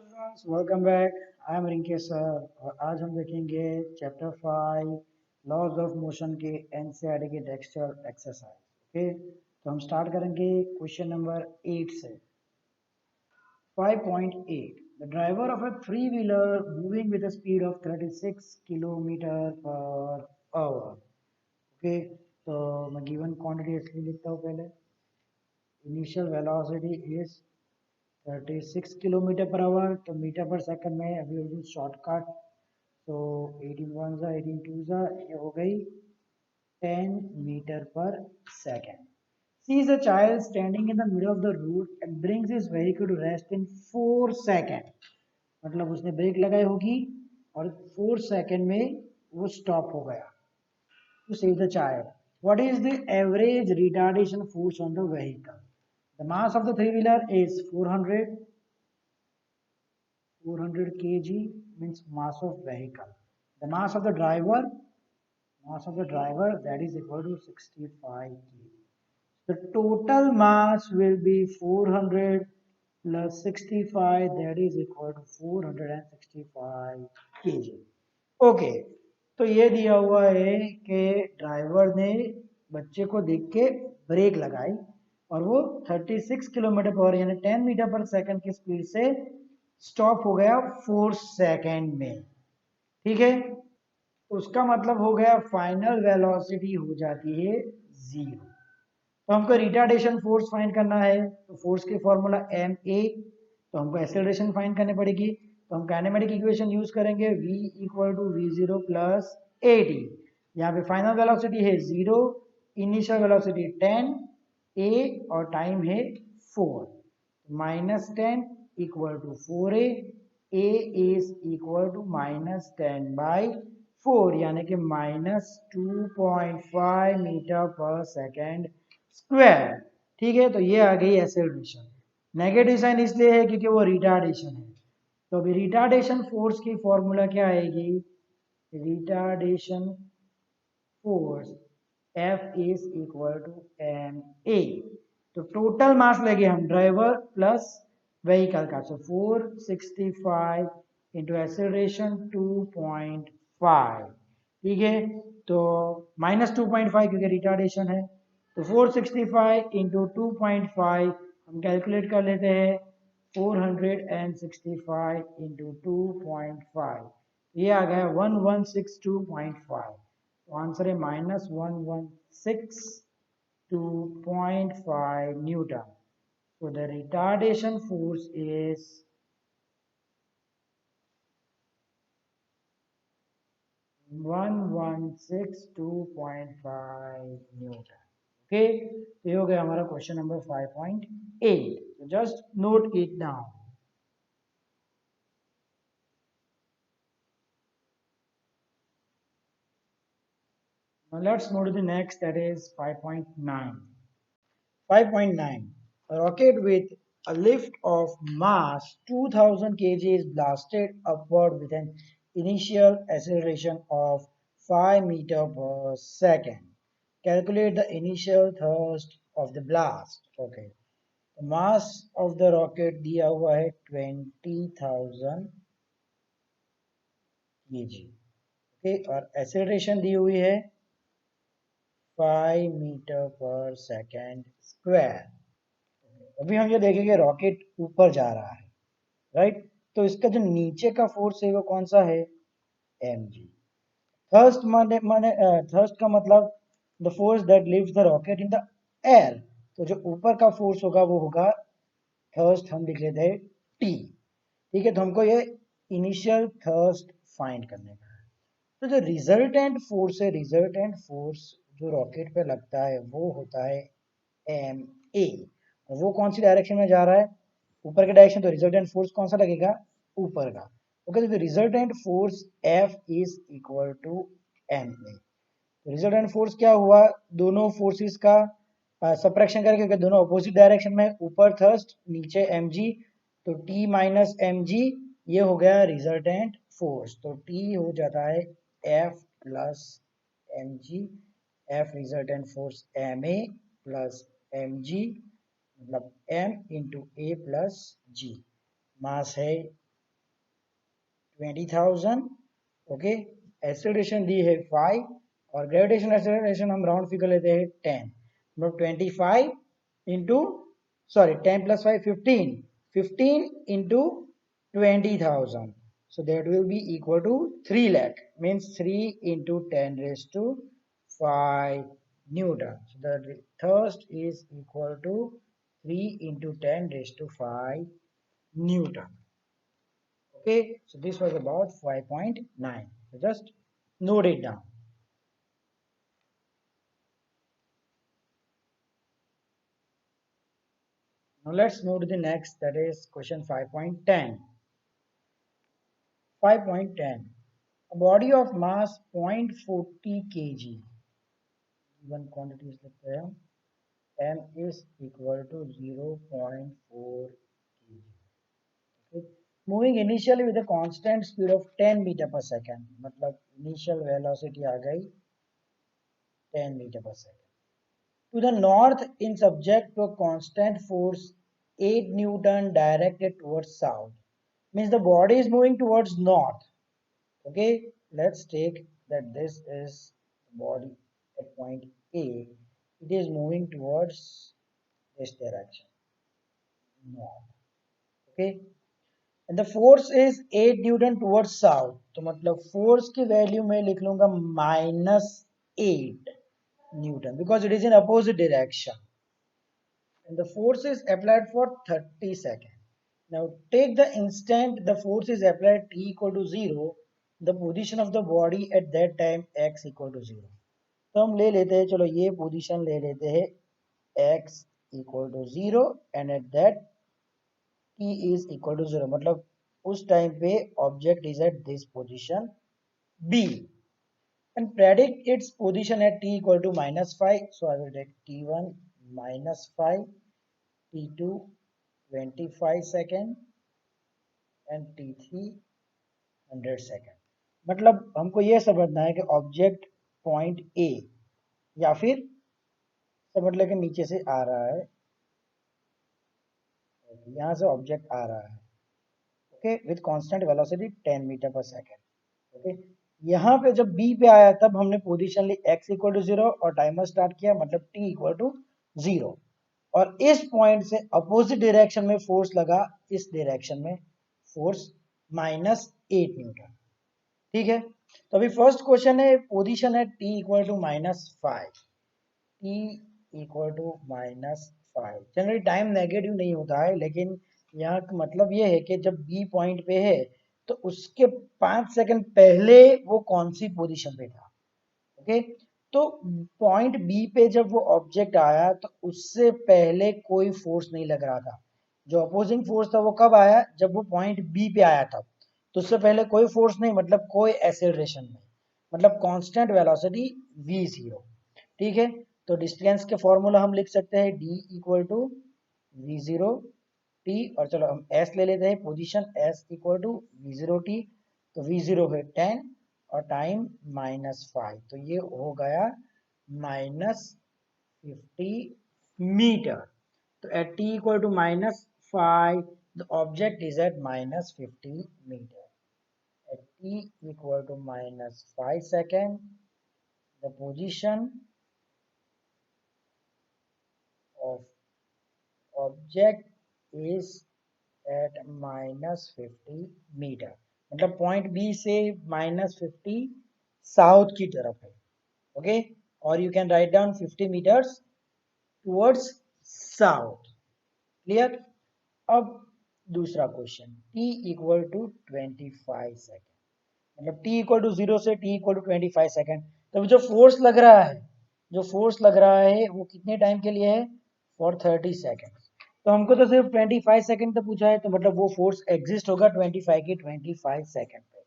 Students welcome back. I am Rinke sir और आज हम देखेंगे चैप्टर 5 लॉज ऑफ मोशन के एनसीईआरटी के टेक्सचर एक्सरसाइज। ओके, तो हम स्टार्ट करेंगे क्वेश्चन नंबर 8 से। 5.8 the driver of a three wheeler moving with a speed of 36 kilometre per hour. Okay, तो मैं गिवन क्वांटिटी इसलिए लिखता हूँ पहले। Initial velocity is 36 kilometre per hour, तो मीटर पर सेकंड में अभी शॉर्टकट। तो 18 वन ज़ा 18 टू ज़ा ये हो गई 10 मीटर पर second. Sees a child standing in the middle of the road and brings his vehicle to rest in 4 second. मतलब उसने ब्रेक लगाई होगी और 4 सेकंड में वो स्टॉप हो गया। To save the child, what is the average retardation force on the vehicle? The mass of the three wheeler is 400 kg, means mass of vehicle. The mass of the driver, that is equal to 65 kg. The total mass will be 400 plus 65, that is equal to 465 kg. Okay, तो ये दिया हुआ है कि driver ने बच्चे को देख के ब्रेक लगाई और वो 36 किलोमीटर पर यानी 10 मीटर पर सेकंड की स्पीड से स्टॉप हो गया 4 सेकंड में। ठीक है, तो उसका मतलब हो गया फाइनल वेलोसिटी हो जाती है 0। तो हमको रिटार्डेशन फोर्स फाइंड करना है, तो फोर्स की फॉर्मूला एम ए, तो हमको एक्सेलरेशन फाइंड करनी पड़ेगी। तो हम काइनेमेटिक इक्वेशन यूज करेंगे v equal to v zero plus a t. यहाँ पे फाइनल वेलोसिटी है 0, इनिशियल वेलोसिटी 10, ए और टाइम है 4, -10 equal to 4a, a is equal to -10/4 यानी कि -2.5 मीटर पर सेकेंड स्क्वायर। ठीक है, तो ये आ गई एक्सेलरेशन। नेगेटिव साइन इसलिए है क्योंकि वो रिटार्डेशन है। तो अभी रिटार्डेशन फोर्स की फॉर्मूला क्या आएगी? Retardation force F is equal to m a. तो टोटल मास लेंगे हम ड्राइवर प्लस व्हीकल का, सो 465 इंटू एक्सेलरेशन 2.5। ठीक है, तो -2.5 क्योंकि रिटार्डेशन है, तो 465 इंटू 2.5 हम कैलकुलेट कर लेते हैं। 465 इंटू 2.5 ये आ गया 1162.5। तो आंसर है -1162.5 Newton. So the retardation force is 1162.5 Newton. Okay, तो ये हो गया हमारा क्वेश्चन नंबर 5.8। तो just note it down. Now let's move to the next, that is 5.9. 5.9. A rocket with a lift of mass 2000 kg is blasted upward with an initial acceleration of 5 meter per second. Calculate the initial thrust of the blast. Okay. The mass of the rocket दिया हुआ है 20,000 kg. Okay, और acceleration दी हुई है 5 metre पर second square. अभी हम ये देखेंगे रॉकेट ऊपर जा रहा है, राइट? तो इसका जो नीचे का फोर्स है वो कौन सा है? mg। थर्स्ट माने थर्स्ट का मतलब the force that lifts the rocket in the air. तो जो ऊपर का फोर्स होगा वो होगा थर्स्ट, हम लिख लेते हैं टी। ठीक है, तो हमको ये इनिशियल थर्स्ट फाइंड करने का है। तो जो रिजल्टेंट फोर्स है, रिजल्टेंट फोर्स जो रॉकेट पे लगता है वो होता है एम ए। वो कौन सी डायरेक्शन में जा रहा है? ऊपर के डायरेक्शन। तो रिजल्टेंट फोर्स कौन सा लगेगा? ऊपर का। ओके, तो resultant force F is equal to m a. Resultant force क्या हुआ? दोनों फोर्सेस का सबट्रैक्शन करके, क्योंकि दोनों अपोजिट डायरेक्शन में, ऊपर थर्स्ट नीचे mg, तो T माइनस mg ये हो गया रिजल्टेंट फोर्स। तो T हो जाता है F plus mg। F resultant force ma plus mg, मतलब m इंटू ए प्लस जी। मास है 20,000, ओके। एक्सेलरेशन दी है 5 और ग्रेविटेशन एक्सेलरेशन हम राउंड फिगर लेते हैं 10, मतलब 25 into, sorry 10 plus 5 15, 15 into 20,000, so that will be equal to 3 lakh, means 3 into 10 raised to 5 Newton. So the thrust is equal to 3 into 10 raised to 5 Newton. Okay, so this was about 5.9. So just note it down. Now let's move to the next, that is question 5.10. 5.10. A body of mass 0.40 kg. Given quantity is the m is equal to 0.4 kg. Okay. Moving initially with a constant speed of 10 meter per second. मतलब initial velocity आ गई 10 meter per second. To the north in subject to a constant force 8 Newton directed towards south. Means the body is moving towards north. Okay, let's take that this is the body at point A. It is moving towards this direction, north. Okay, and the force is 8 Newton towards south. तो मतलब force की value मैं लिख लूँगा -8 Newton because it is in opposite direction. And the force is applied for 30 seconds. Now take the instant the force is applied t equal to 0, the position of the body at that time x equal to 0. तो हम ले लेते हैं, चलो ये position ले लेते हैं x equal to 0 and at that t is equal to 0, मतलब उस टाइम पे object is at this position B and predict its position at t equal to -5. So I will take t1 -5, t2 25 second and t3 100 second. मतलब हमको ये समझना है कि object point A या फिर समझ लें कि नीचे से आ रहा है, यहाँ से ऑब्जेक्ट आ रहा है, okay, with constant velocity 10 metre पर सेकेंड। ओके, यहाँ पे जब बी पे आया तब हमने पोजीशन ली x इक्वल टू 0 और टाइमर स्टार्ट किया, मतलब t इक्वल टू 0 और इस पॉइंट से अपोजिट डायरेक्शन में फोर्स लगा, इस डायरेक्शन में फोर्स -8 न्यूटन। ठीक है, तो अभी फर्स्ट क्वेश्चन है, पोजीशन है t equal to -5, t equal to -5। Generally time negative नहीं होता है, लेकिन यहाँ का मतलब ये है कि जब बी पॉइंट पे है तो उसके 5 सेकंड पहले वो कौन सी पोजीशन पे था। ओके, तो पॉइंट बी पे जब वो ऑब्जेक्ट आया तो उससे पहले कोई फोर्स नहीं लग रहा था। जो अपोजिंग फोर्स था वो कब आया, जब वो पॉइंट बी पे आया था, तो उससे पहले कोई फोर्स नहीं, मतलब कोई एक्सेलरेशन नहीं, मतलब कांस्टेंट वेलोसिटी v0। ठीक है, तो डिस्टेंस के फॉर्मूला हम लिख सकते हैं d equal to v0 t, और चलो हम s ले लेते हैं position, s equal to v0 t, तो v0 है 10 और टाइम -5, तो ये हो गया -50 मीटर। तो at t equal to -5 the object is at -50 metre. At t equal to -5 second the position of object is at -50 metre, मतलब पॉइंट बी से -50 साउथ की तरफ है। ओके, और you can write down 50 metres towards south. Clear. अब दूसरा question, t equal to 25 second, मतलब t equal to 0 से t इक्वल टू 25 सेकेंड। तो जो फोर्स लग रहा है, जो फोर्स लग रहा है वो कितने टाइम के लिए है, फॉर 30 सेकेंड। तो हमको तो सिर्फ 25 सेकेंड तक पूछा है, तो मतलब वो फोर्स एग्जिस्ट होगा 25 की 25 सेकेंड पे।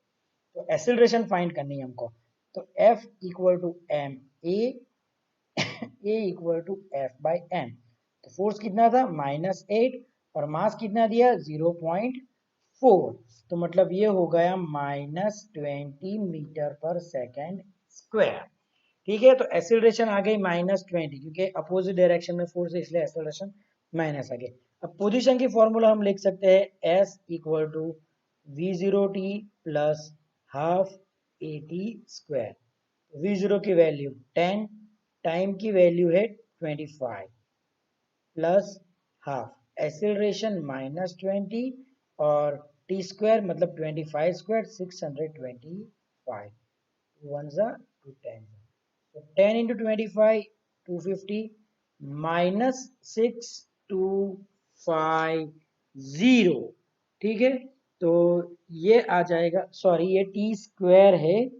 तो एक्सेलरेशन फाइंड करनी है हमको, तो F equal to m a equal to f by m. तो फोर्स कितना था -8 और मास कितना दिया 0.4, तो मतलब ये हो गया -20 मीटर पर सेकेंड स्क्वायर। ठीक है, तो एक्सेलरेशन आ गई -20, क्योंकि अपोजिट डायरेक्शन में फोर्स है इसलिए एक्सेलरेशन माइनस आ गई। अब पोजीशन की फॉर्मूला हम लिख सकते हैं s equal to v0t plus half a t square. v0 की वैल्यू 10, टाइम की वैल्यू है 25 प्लस हाफ एक्सेलरेशन -20 और टी स्क्वायर मतलब 25 स्क्वायर 625 वन ज़ा टू 10, so 10 into 25 250 minus 6250, ठीक है। तो ये आ जाएगा, सॉरी ये टी स्क्वायर है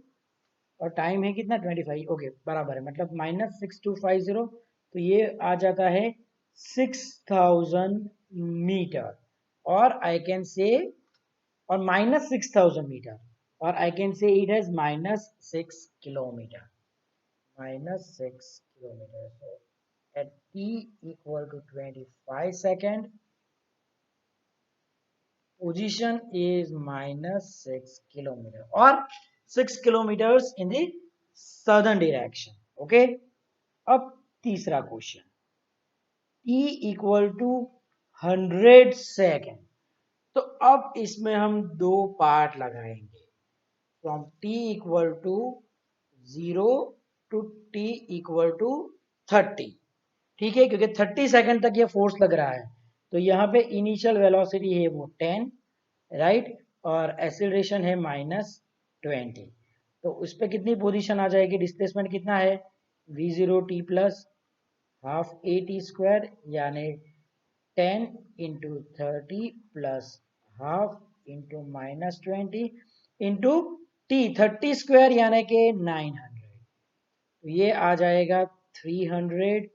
और टाइम है कितना 25, ओके बराबर है, मतलब -6250, तो ये आ जाता है 6000 मीटर, और आई कैन से, और -6000 मीटर, और I can say it has -6 kilometre, -6 kilometers. So at t equal to 25 second, position is -6 kilometer or 6 kilometers in the southern direction. Okay. अब तीसरा question, t equal to 100 second. तो अब इसमें हम दो part लगाएंगे, from t equal to 0 to t equal to 30, ठीक है, क्योंकि 30 सेकंड तक ये फोर्स लग रहा है। तो यहाँ पे इनिशियल वेलोसिटी है वो 10, राइट, और एक्सीलरेशन है -20, तो उस पर कितनी पोजीशन आ जाएगी, डिस्प्लेसमेंट कितना है v0t plus half a t square, यानी 10 into 30 plus half into -20 into T 30 square यानी कि 900, तो ये आ जाएगा 300,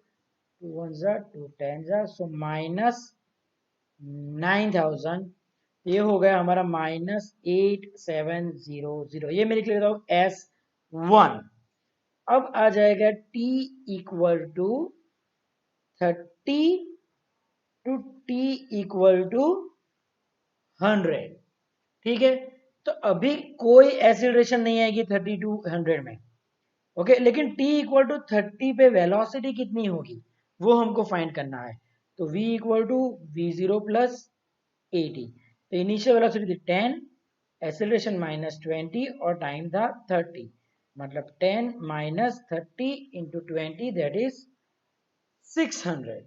टू वन ज़ा टू टेन ज़ा, सो -9000, ये हो गया हमारा -8700, ये मैं लिख लेता हूँ S1। अब आ जाएगा t equal to 30 to t equal to 100, ठीक है। तो अभी कोई एक्सीलरेशन नहीं आएगी 30 टू 100 में, ओके, लेकिन t इक्वल टू 30 पे वेलोसिटी कितनी होगी वो हमको फाइंड करना है। तो v equal to v0 plus a t, तो इनिशियल वेलोसिटी थी 10, एक्सेलरेशन -20 और टाइम था 30, मतलब 10 माइनस 30 इंटू 20 दैट इज 600,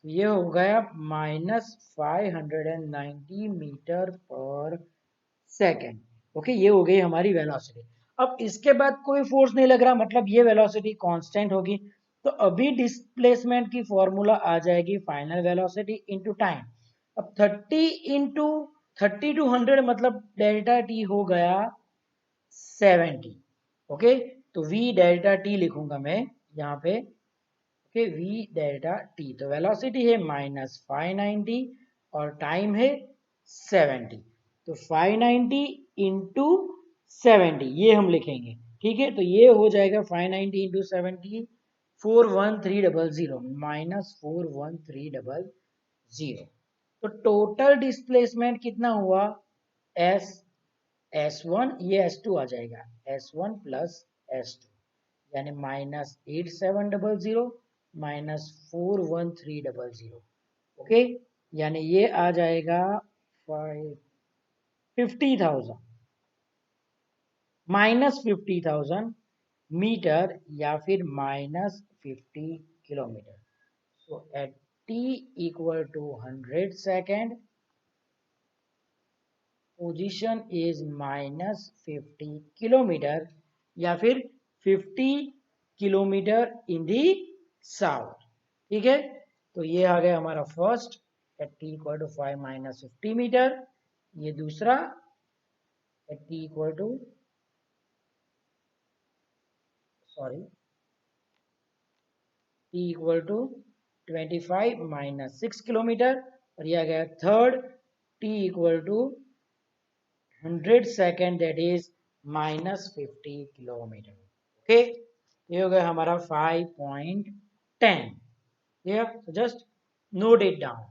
तो ये हो गया -590 मीटर पर सेकेंड, ओके, ये हो गई हमारी वेलोसिटी। अब इसके बाद कोई फोर्स नहीं लग रहा, मतलब ये वेलोसिटी कांस्टेंट होगी, तो अभी डिस्प्लेसमेंट की फॉर्मूला आ जाएगी फाइनल वेलोसिटी इनटू टाइम। अब 30 टू 100 मतलब डेल्टा टी हो गया 70, ओके, तो v डेल्टा टी लिखूंगा मैं यहाँ पे, ओके, v डेल्टा टी, तो वेलोसिटी है -590 और टाइम है 70, तो 590 इंटू 70 ये हम लिखेंगे, ठीक है, तो ये हो जाएगा 590 इंटू 70 41300, -41300, तो टोटल डिस्प्लेसमेंट कितना हुआ s S1, ये S2 आ जाएगा, S1 प्लस S2, यानी -8700 -41300, ओके, यानी ये आ जाएगा 50,000 -50,000 मीटर या फिर -50 kilometre. So at t equal to 100 second, position is -50 kilometre या फिर 50 किलोमीटर इन दी साउथ, ठीक है। तो ये आ गया हमारा first, at t equal to 5 -50 metre, ये दूसरा at t equal to, sorry, t equal to 25 -6 kilometre, और ये आ गया third t equal to 100 second that is -50 kilometre, okay, ये हो गया हमारा 5.10, yeah, so just note it down.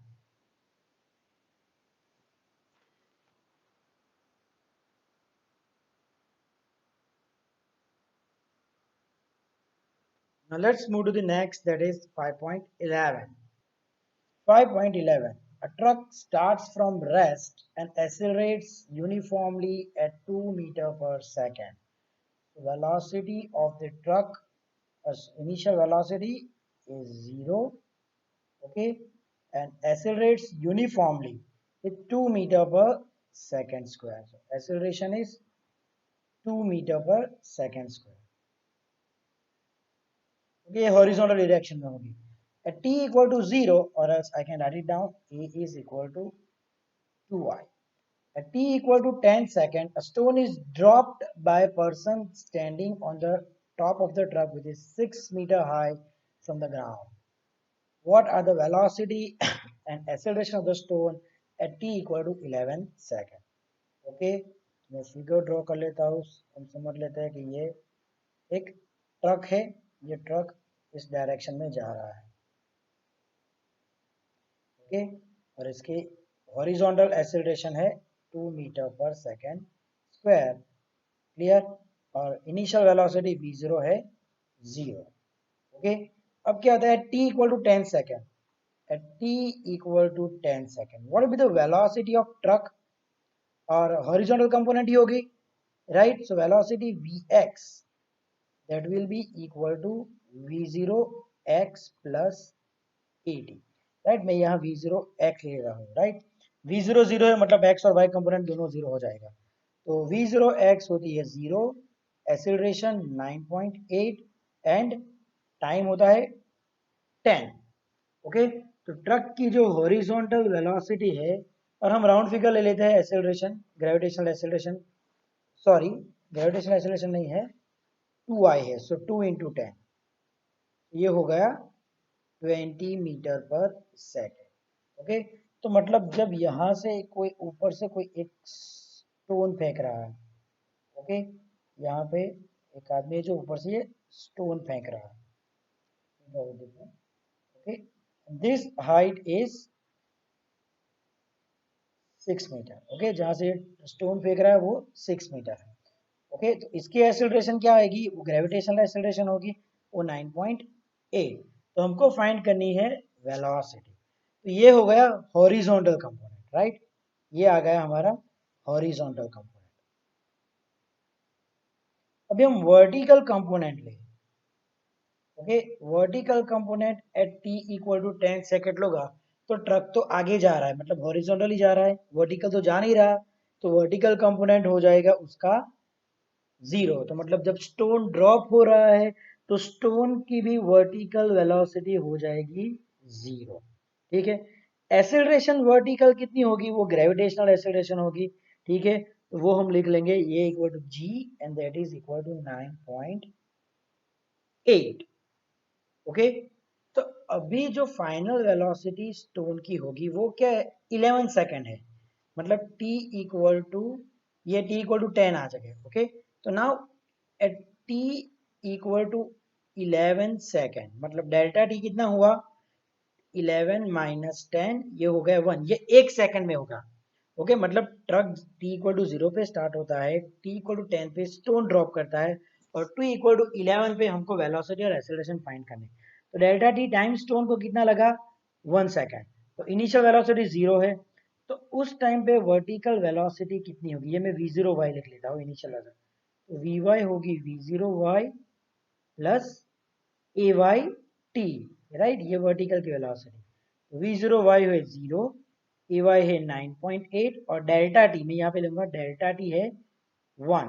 Now let's move to the next, that is 5.11. 5.11, A truck starts from rest and accelerates uniformly at 2 meter per second. Velocity of the truck, initial velocity is 0, okay, and accelerates uniformly with 2 meter per second square. So acceleration is 2 meter per second square. Okay, horizontal direction में होगी. At t equal to 0, or else I can write it down, a is equal to 2y. At t equal to 10 seconds, a stone is dropped by a person standing on the top of the truck which is 6 meter high from the ground. What are the velocity and acceleration of the stone at t equal to 11 seconds? Okay, मैं figure draw कर लेता हूँ. हम समझ लेते हैं कि ये एक ट्रक है. ये ट्रक इस डायरेक्शन में जा रहा है. ओके, और इसकी हॉरिजॉन्टल एक्सेलरेशन है 2 मीटर पर सेकेंड स्क्वायर. क्लियर. और इनिशियल वेलोसिटी v0 है 0. ओके, अब क्या होता है t equal to 10 second. at t equal to 10 second, what will be the velocity of truck? और horizontal component ही होगी, right? So velocity vx, that will be equal to v0 x plus at, right? मैं यहाँ v0 x ले रहा हूँ, right? v0 0 है, मतलब x और y कंपोनेंट दोनों 0 हो जाएगा. तो v0 x होती है 0, एक्सेलरेशन 9.8 एंड टाइम होता है 10. ओके, तो ट्रक की जो हॉरिजॉन्टल वेलोसिटी है, और हम राउंड फिगर ले लेते हैं acceleration, gravitational acceleration, sorry gravitational acceleration नहीं है, 2y है. सो 2 इंटू 10, ये हो गया 20 मीटर पर सेकेंड. ओके, तो मतलब जब यहाँ से कोई ऊपर से कोई एक स्टोन फेंक रहा है, ओके, यहाँ पे एक आदमी है जो ऊपर से ये स्टोन फेंक रहा है. Okay, this height is 6 metre. Okay, जहां से स्टोन फेंक रहा है वो 6 मीटर है. ओके, तो इसकी एक्सेलरेशन क्या आएगी? वो ग्रेविटेशनल एक्सेलरेशन होगी, वो 9.8. तो हमको फाइंड करनी है वेलोसिटी. तो ये हो गया हॉरिजॉन्टल कंपोनेंट, राइट? ये आ गया हमारा हॉरिजॉन्टल कंपोनेंट. अभी हम वर्टिकल कंपोनेंट ले. Okay, vertical component at t equal to 10 second लोगा, तो ट्रक तो आगे जा रहा है, मतलब हॉरिजॉन्टली जा रहा है, वर्टिकल तो जा नहीं रहा. तो वर्टिकल कंपोनेंट हो जाएगा उसका 0. तो मतलब जब स्टोन ड्रॉप हो रहा है तो स्टोन की भी वर्टिकल वेलोसिटी हो जाएगी 0. ठीक है. एक्सेलरेशन वर्टिकल कितनी होगी? वो ग्रेविटेशनल एक्सेलरेशन होगी. ठीक है, तो वो हम लिख लेंगे, ये equal to g and that is equal to 9.8. Okay, तो अभी जो फाइनल वेलोसिटी स्टोन की होगी वो क्या है? 11 सेकेंड है, मतलब t इक्वल टू, ये t इक्वल टू 10 आ जाएगा. ओके, तो now at t equal to 11 second, मतलब डेल्टा t कितना हुआ? 11 माइनस 10, ये हो गया 1. ये 1 सेकेंड में होगा. ओके, मतलब ट्रक t इक्वल टू 0 पे स्टार्ट होता है, t इक्वल टू 10 पे स्टोन ड्रॉप करता है, और t इक्वल टू 11 पे हमको वेलोसिटी और एक्सेलरेशन फाइंड करनी. तो डेल्टा t टाइम स्टोन को कितना लगा? 1 सेकेंड. तो इनिशियल वेलोसिटी 0 है, तो उस टाइम पे वर्टिकल वेलोसिटी कितनी होगी? ये मैं v0y लिख लेता हूँ इनिशियल वेलोसिटी. तो vy होगी v0y plus ay t, right? ये वर्टिकल की वेलोसिटी. v0y है 0, ay है 9.8, और डेल्टा टी मैं यहाँ पे लूंगा, डेल्टा टी है 1.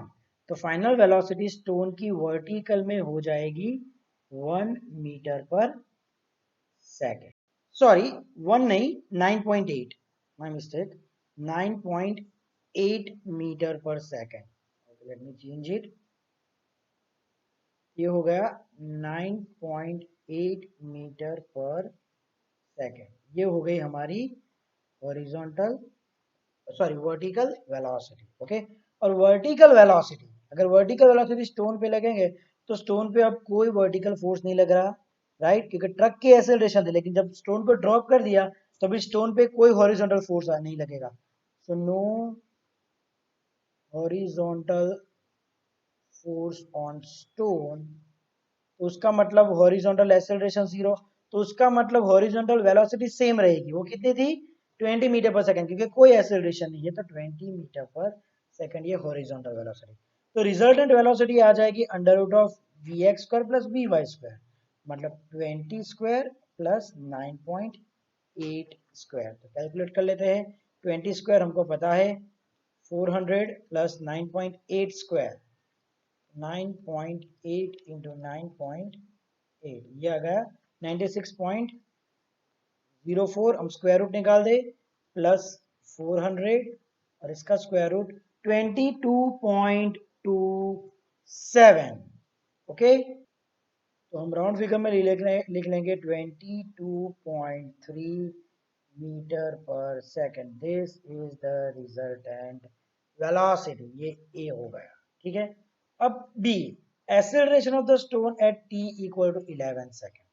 तो फाइनल वेलोसिटी स्टोन की वर्टिकल में हो जाएगी 1 मीटर पर सेकेंड. सॉरी 1 नहीं, 9.8, माय मिस्टेक, 9.8 मीटर पर second. Let me change it. ये हो गया 9.8 मीटर पर सेकेंड. ये हो गई हमारी horizontal, sorry vertical velocity. Okay, और वर्टिकल वेलोसिटी, अगर वर्टिकल वेलोसिटी स्टोन पे लगेंगे तो स्टोन पे अब कोई वर्टिकल फोर्स नहीं लग रहा, राइट? क्योंकि ट्रक की एक्सेलरेशन थी, लेकिन जब स्टोन को ड्रॉप कर दिया तो अभी स्टोन पे कोई हॉरिजॉन्टल फोर्स नहीं लगेगा. So no horizontal force on stone. तो उसका मतलब हॉरिजॉन्टल एक्सेलरेशन 0, तो उसका मतलब हॉरिजॉन्टल वेलोसिटी सेम रहेगी. वो कितनी थी? 20 मीटर पर सेकंड, क्योंकि कोई एक्सेलरेशन नहीं है, तो 20 मीटर पर सेकंड ये हॉरिजॉन्टल वेलोसिटी। तो रिजल्टेंट वेलोसिटी आ जाएगी under root of v x square plus v y square, मतलब 20 स्क्वायर प्लस 9.8 स्क्वायर। तो कैलकुलेट कर लेते हैं। 20 स्क्वायर हमको पता है 400 प्लस 9.8 स्क्वायर, 9.8 इंटू 9.8, ये आ गया 96.04। हम स्क्वायर रूट निकाल दे, प्लस 400 और इसका स्क्वायर रूट 22.27। ओके, तो हम राउंड फिगर में लिख लेंगे 22.3 मीटर पर second. This is the resultant velocity, ये ए हो गया। ठीक है, अब b, acceleration of the stone at t equal to 11 second.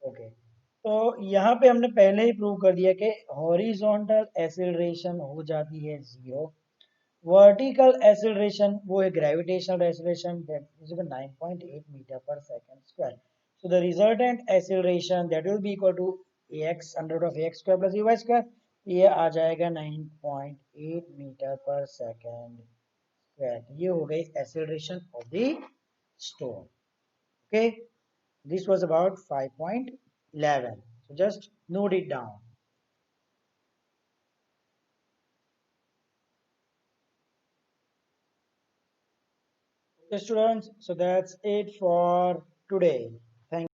Okay, तो यहाँ पे हमने पहले ही प्रूव कर दिया कि हॉरिजॉन्टल एक्सेलरेशन हो जाती है 0, वर्टिकल एक्सेलरेशन वो है gravitational acceleration, that is 9.8 metre पर second square. So the resultant acceleration that will be equal to ax under root of ax square plus uy square, ये आ जाएगा 9.8 मीटर पर सेकंड स्क्वायर। ये हो गई acceleration of the stone. Okay, this was about 5.11, so just note it down. Okay students, so that's it for today. Thank